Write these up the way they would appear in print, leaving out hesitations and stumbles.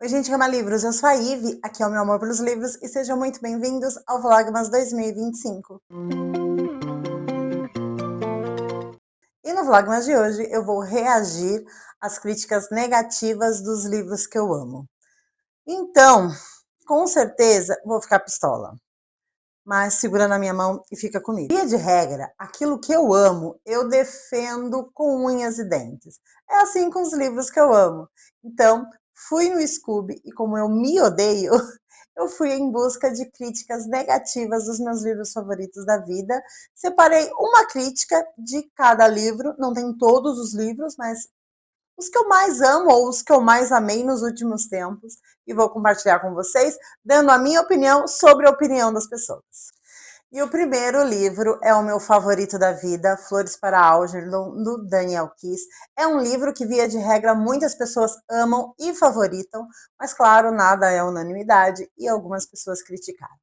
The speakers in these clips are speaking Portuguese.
Oi, gente, ama livros. Eu sou a Ive, aqui é o meu amor pelos livros e sejam muito bem-vindos ao Vlogmas 2025. E no Vlogmas de hoje eu vou reagir às críticas negativas dos livros que eu amo. Então, com certeza, vou ficar pistola, mas segura na minha mão e fica comigo. Via de regra, aquilo que eu amo, eu defendo com unhas e dentes. É assim com os livros que eu amo. Então, fui no Scoob e como eu me odeio, eu fui em busca de críticas negativas dos meus livros favoritos da vida. Separei uma crítica de cada livro, não tem todos os livros, mas os que eu mais amo ou os que eu mais amei nos últimos tempos e vou compartilhar com vocês, dando a minha opinião sobre a opinião das pessoas. E o primeiro livro é o meu favorito da vida, Flores para Algernon, do Daniel Keyes. É um livro que, via de regra, muitas pessoas amam e favoritam, mas, claro, nada é unanimidade e algumas pessoas criticaram.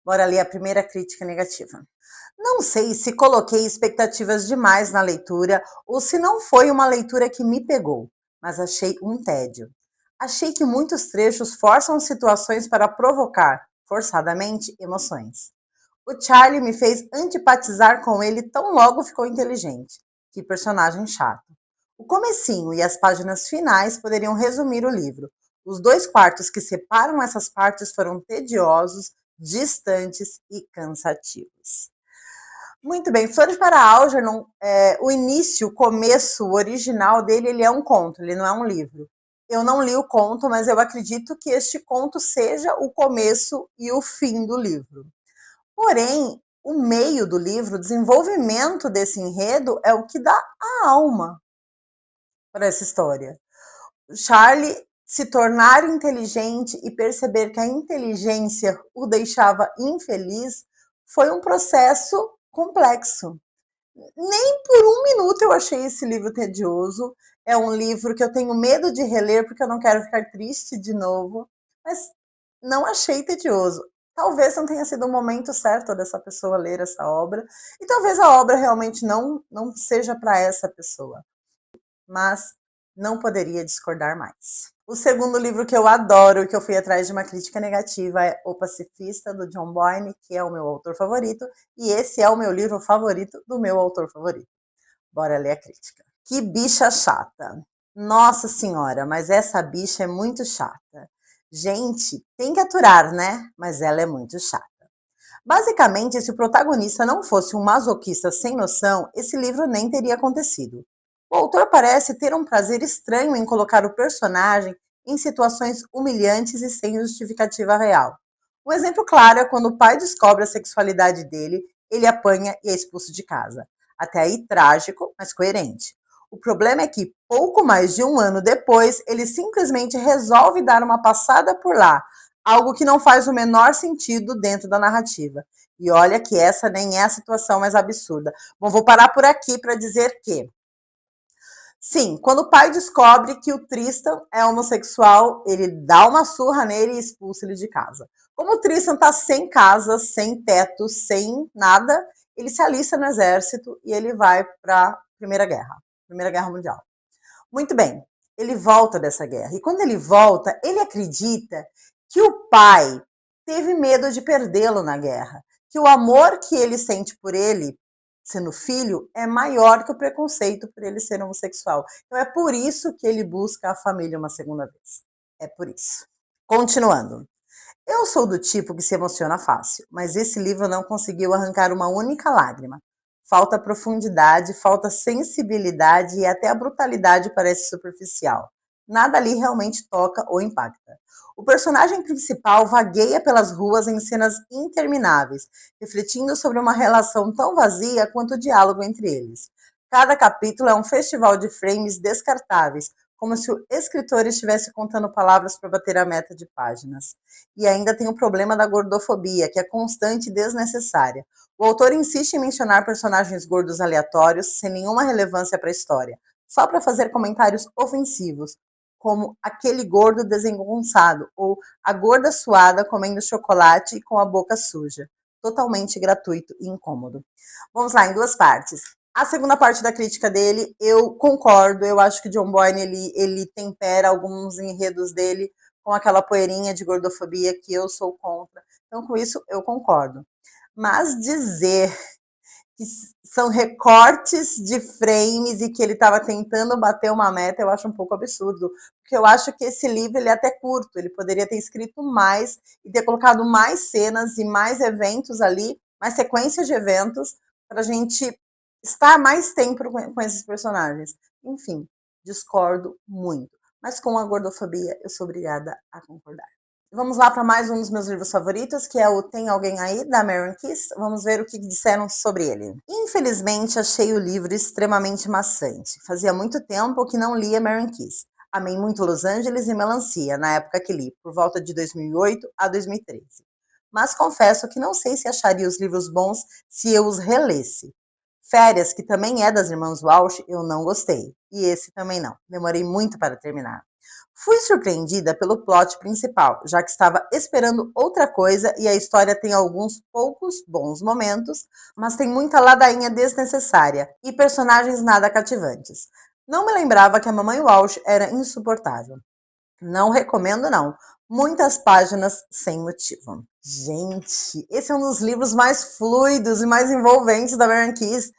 Bora ler a primeira crítica negativa. Não sei se coloquei expectativas demais na leitura ou se não foi uma leitura que me pegou, mas achei um tédio. Achei que muitos trechos forçam situações para provocar, forçadamente, emoções. O Charlie me fez antipatizar com ele tão logo ficou inteligente. Que personagem chato. O comecinho e as páginas finais poderiam resumir o livro. Os 2 quartos que separam essas partes foram tediosos, distantes e cansativos. Muito bem, Flores para Algernon, o início, o começo, o original dele, ele é um conto, ele não é um livro. Eu não li o conto, mas eu acredito que este conto seja o começo e o fim do livro. Porém, o meio do livro, o desenvolvimento desse enredo é o que dá a alma para essa história. Charlie se tornar inteligente e perceber que a inteligência o deixava infeliz foi um processo complexo. Nem por um minuto eu achei esse livro tedioso. É um livro que eu tenho medo de reler porque eu não quero ficar triste de novo, mas não achei tedioso. Talvez não tenha sido o momento certo dessa pessoa ler essa obra, e talvez a obra realmente não seja para essa pessoa, mas não poderia discordar mais. O segundo livro que eu adoro, que eu fui atrás de uma crítica negativa, é O Pacifista, do John Boyne, que é o meu autor favorito, e esse é o meu livro favorito do meu autor favorito. Bora ler a crítica. Que bicha chata. Nossa senhora, mas essa bicha é muito chata. Gente, tem que aturar, né? Mas ela é muito chata. Basicamente, se o protagonista não fosse um masoquista sem noção, esse livro nem teria acontecido. O autor parece ter um prazer estranho em colocar o personagem em situações humilhantes e sem justificativa real. Um exemplo claro é quando o pai descobre a sexualidade dele, ele apanha e é expulso de casa. Até aí trágico, mas coerente. O problema é que, pouco mais de um ano depois, ele simplesmente resolve dar uma passada por lá, algo que não faz o menor sentido dentro da narrativa. E olha que essa nem é a situação mais absurda. Bom, vou parar por aqui para dizer que, sim, quando o pai descobre que o Tristan é homossexual, ele dá uma surra nele e expulsa ele de casa. Como o Tristan está sem casa, sem teto, sem nada, ele se alista no exército e ele vai para a Primeira Guerra Mundial. Muito bem, ele volta dessa guerra. E quando ele volta, ele acredita que o pai teve medo de perdê-lo na guerra, que o amor que ele sente por ele, sendo filho, é maior que o preconceito por ele ser homossexual. Então é por isso que ele busca a família uma segunda vez. É por isso. Continuando. Eu sou do tipo que se emociona fácil, mas esse livro não conseguiu arrancar uma única lágrima. Falta profundidade, falta sensibilidade e até a brutalidade parece superficial. Nada ali realmente toca ou impacta. O personagem principal vagueia pelas ruas em cenas intermináveis, refletindo sobre uma relação tão vazia quanto o diálogo entre eles. Cada capítulo é um festival de frames descartáveis, como se o escritor estivesse contando palavras para bater a meta de páginas. E ainda tem o problema da gordofobia, que é constante e desnecessária. O autor insiste em mencionar personagens gordos aleatórios, sem nenhuma relevância para a história, só para fazer comentários ofensivos, como aquele gordo desengonçado, ou a gorda suada comendo chocolate e com a boca suja. Totalmente gratuito e incômodo. Vamos lá, em 2 partes. A segunda parte da crítica dele, eu concordo, eu acho que John Boyne, ele tempera alguns enredos dele com aquela poeirinha de gordofobia que eu sou contra. Então, com isso, eu concordo. Mas dizer que são recortes de frames e que ele estava tentando bater uma meta, eu acho um pouco absurdo, porque eu acho que esse livro ele é até curto, ele poderia ter escrito mais e ter colocado mais cenas e mais eventos ali, mais sequências de eventos, para a gente estar mais tempo com esses personagens. Enfim, discordo muito, mas com a gordofobia eu sou obrigada a concordar. Vamos lá para mais um dos meus livros favoritos, que é o Tem Alguém Aí, da Maren Keyes. Vamos ver o que disseram sobre ele. Infelizmente, achei o livro extremamente maçante. Fazia muito tempo que não lia Maren Keyes. Amei muito Los Angeles e Melancia, na época que li, por volta de 2008 a 2013. Mas confesso que não sei se acharia os livros bons se eu os relesse. Férias, que também é das Irmãs Walsh, eu não gostei. E esse também não. Demorei muito para terminar. Fui surpreendida pelo plot principal, já que estava esperando outra coisa e a história tem alguns poucos bons momentos, mas tem muita ladainha desnecessária e personagens nada cativantes. Não me lembrava que a Mamãe Walsh era insuportável. Não recomendo, não. Muitas páginas sem motivo. Gente, esse é um dos livros mais fluidos e mais envolventes da Maren Keyes.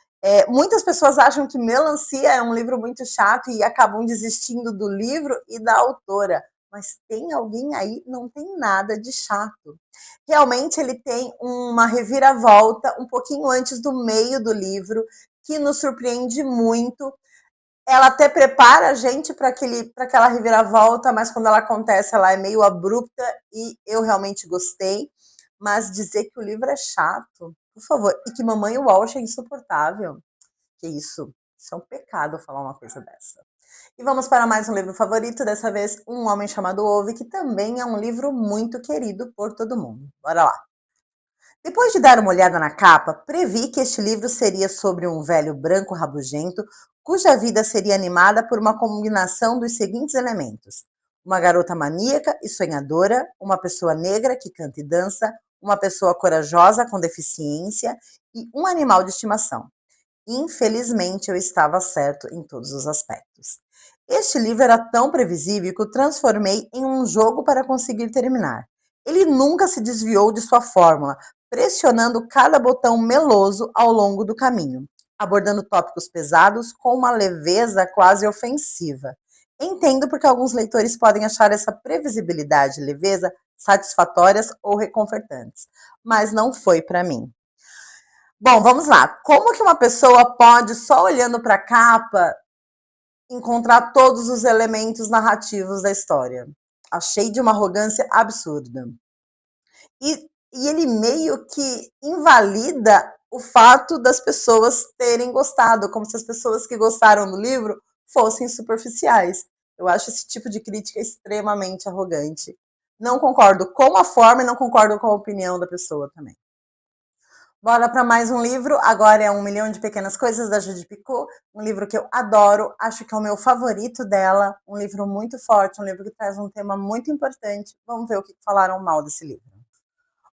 Muitas pessoas acham que Melancia é um livro muito chato e acabam desistindo do livro e da autora. Mas Tem Alguém Aí não tem nada de chato. Realmente ele tem uma reviravolta um pouquinho antes do meio do livro, que nos surpreende muito. Ela até prepara a gente para aquela reviravolta, mas quando ela acontece, ela é meio abrupta e eu realmente gostei. Mas dizer que o livro é chato, por favor, e que Mamãe Walsh é insuportável, que isso é um pecado falar uma coisa dessa. E vamos para mais um livro favorito, dessa vez Um Homem Chamado Ove, que também é um livro muito querido por todo mundo. Bora lá! Depois de dar uma olhada na capa, previ que este livro seria sobre um velho branco rabugento, cuja vida seria animada por uma combinação dos seguintes elementos: uma garota maníaca e sonhadora, uma pessoa negra que canta e dança, uma pessoa corajosa com deficiência e um animal de estimação. Infelizmente, eu estava certo em todos os aspectos. Este livro era tão previsível que o transformei em um jogo para conseguir terminar. Ele nunca se desviou de sua fórmula, pressionando cada botão meloso ao longo do caminho, abordando tópicos pesados com uma leveza quase ofensiva. Entendo porque alguns leitores podem achar essa previsibilidade e leveza satisfatórias ou reconfortantes, mas não foi para mim. Bom, vamos lá. Como que uma pessoa pode, só olhando para a capa, encontrar todos os elementos narrativos da história? Achei de uma arrogância absurda. E ele meio que invalida o fato das pessoas terem gostado, como se as pessoas que gostaram do livro fossem superficiais. Eu acho esse tipo de crítica extremamente arrogante. Não concordo com a forma e não concordo com a opinião da pessoa também. Bora para mais um livro. Agora é Um Milhão de Pequenas Coisas, da Judy Picot. Um livro que eu adoro, acho que é o meu favorito dela. Um livro muito forte, um livro que traz um tema muito importante. Vamos ver o que falaram mal desse livro.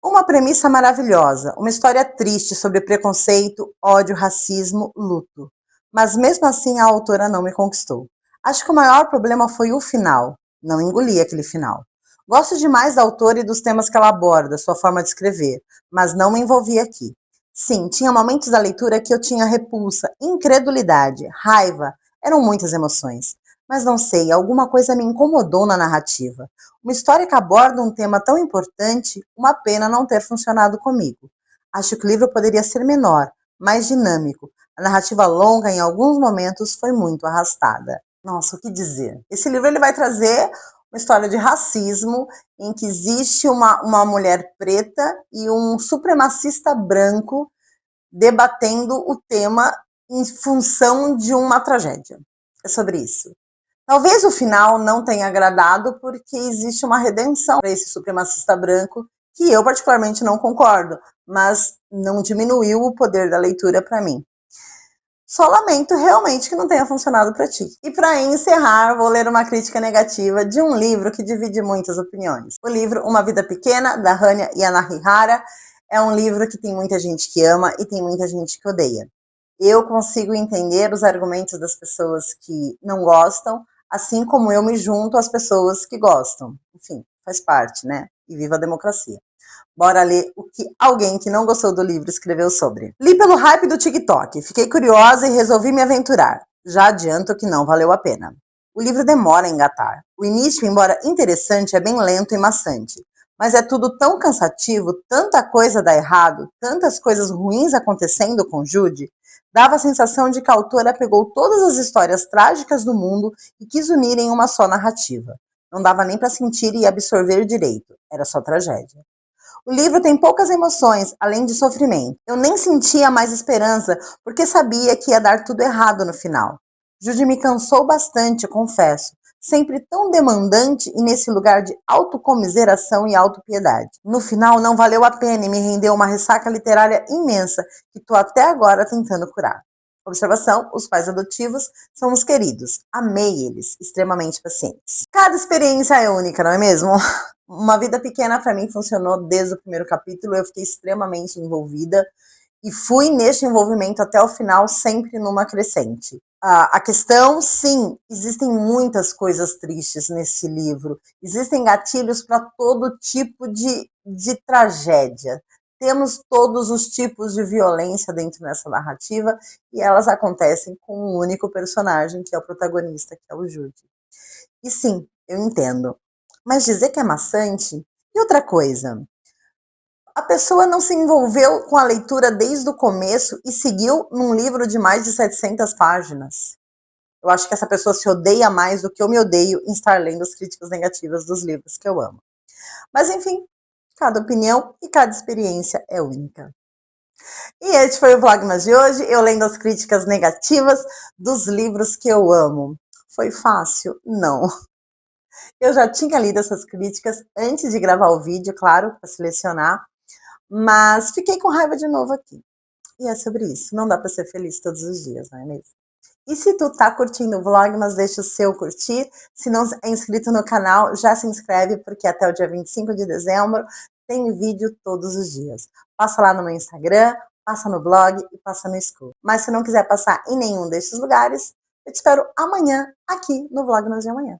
Uma premissa maravilhosa, uma história triste sobre preconceito, ódio, racismo, luto. Mas mesmo assim a autora não me conquistou. Acho que o maior problema foi o final. Não engoli aquele final. Gosto demais da autora e dos temas que ela aborda, sua forma de escrever, mas não me envolvi aqui. Sim, tinha momentos da leitura que eu tinha repulsa, incredulidade, raiva, eram muitas emoções. Mas não sei, alguma coisa me incomodou na narrativa. Uma história que aborda um tema tão importante, uma pena não ter funcionado comigo. Acho que o livro poderia ser menor, mais dinâmico. A narrativa longa, em alguns momentos, foi muito arrastada. Nossa, o que dizer? Esse livro ele vai trazer uma história de racismo, em que existe uma mulher preta e um supremacista branco debatendo o tema em função de uma tragédia. É sobre isso. Talvez o final não tenha agradado porque existe uma redenção para esse supremacista branco que eu particularmente não concordo, mas não diminuiu o poder da leitura para mim. Só lamento realmente que não tenha funcionado para ti. E para encerrar, vou ler uma crítica negativa de um livro que divide muitas opiniões. O livro Uma Vida Pequena, da Hanya Yanagihara, é um livro que tem muita gente que ama e tem muita gente que odeia. Eu consigo entender os argumentos das pessoas que não gostam, assim como eu me junto às pessoas que gostam. Enfim, faz parte, né? E viva a democracia. Bora ler o que alguém que não gostou do livro escreveu sobre. Li pelo hype do TikTok, fiquei curiosa e resolvi me aventurar. Já adianto que não valeu a pena. O livro demora a engatar. O início, embora interessante, é bem lento e maçante. Mas é tudo tão cansativo, tanta coisa dá errado, tantas coisas ruins acontecendo com Jude, dava a sensação de que a autora pegou todas as histórias trágicas do mundo e quis unir em uma só narrativa. Não dava nem para sentir e absorver direito, era só tragédia. O livro tem poucas emoções, além de sofrimento. Eu nem sentia mais esperança, porque sabia que ia dar tudo errado no final. Jude me cansou bastante, confesso. Sempre tão demandante e nesse lugar de autocomiseração e autopiedade. No final, não valeu a pena e me rendeu uma ressaca literária imensa, que estou até agora tentando curar. Observação: os pais adotivos são os queridos. Amei eles, extremamente pacientes. Cada experiência é única, não é mesmo? Uma Vida Pequena para mim funcionou desde o primeiro capítulo, eu fiquei extremamente envolvida e fui neste envolvimento até o final, sempre numa crescente. A questão, sim, existem muitas coisas tristes nesse livro, existem gatilhos para todo tipo de tragédia. Temos todos os tipos de violência dentro dessa narrativa e elas acontecem com um único personagem, que é o protagonista, que é o Jude. E sim, eu entendo. Mas dizer que é maçante? E outra coisa, a pessoa não se envolveu com a leitura desde o começo e seguiu num livro de mais de 700 páginas. Eu acho que essa pessoa se odeia mais do que eu me odeio em estar lendo as críticas negativas dos livros que eu amo. Mas enfim, cada opinião e cada experiência é única. E este foi o Vlogmas de hoje, eu lendo as críticas negativas dos livros que eu amo. Foi fácil? Não. Eu já tinha lido essas críticas antes de gravar o vídeo, claro, para selecionar, mas fiquei com raiva de novo aqui. E é sobre isso, não dá para ser feliz todos os dias, não é mesmo? E se tu tá curtindo o Vlogmas, deixa o seu curtir. Se não é inscrito no canal, já se inscreve, porque até o dia 25 de dezembro tem vídeo todos os dias. Passa lá no meu Instagram, passa no blog e passa no School. Mas se não quiser passar em nenhum desses lugares, eu te espero amanhã aqui no Vlogmas de amanhã.